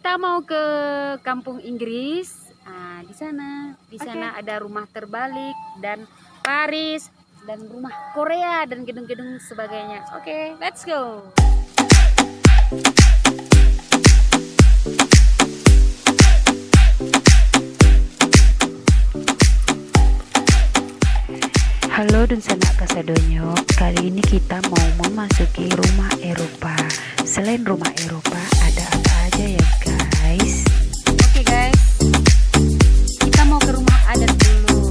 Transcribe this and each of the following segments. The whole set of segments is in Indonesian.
kita mau ke kampung Inggris. Nah, di sana ada rumah terbalik dan Paris dan rumah Korea dan gedung-gedung sebagainya. Oke, let's go. Halo dan sanak kasadonyo, kali ini kita mau memasuki rumah Eropa. Selain rumah Eropa, ada apa aja ya guys? Oke guys, kita mau ke rumah adat dulu.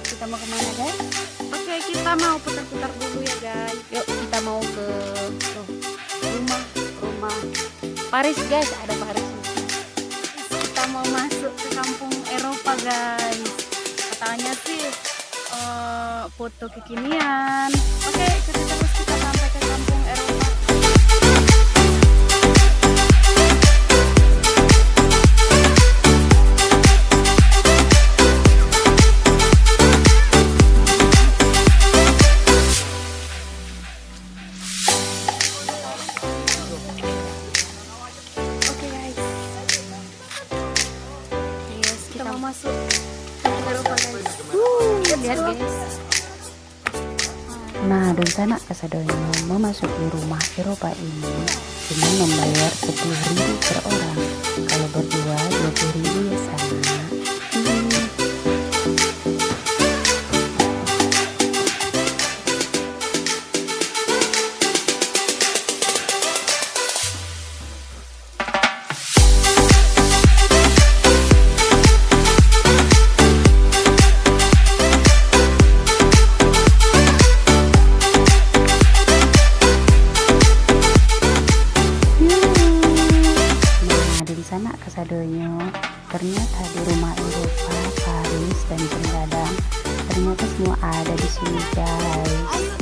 Kita mau kemana guys? Oke, kita mau putar-putar dulu ya guys. Yuk, kita mau ke rumah Paris guys. Ada Paris. Kita mau masuk ke kampung Eropa guys. Katanya sih foto kekinian. Oke, ikuti terus kita sampai ke kampung Eropa. Kita mau masuk ke Eropa guys. Lihat guys. Nah, dan sanak kasadonyo, memasuki rumah Eropa ini dengan membayar 10.000 per orang. Kalau berdua 20.000 ya sana. Sanak kasadonyo, ternyata di rumah Eropa, Paris dan Jenggadang ternyata semua ada di sini guys.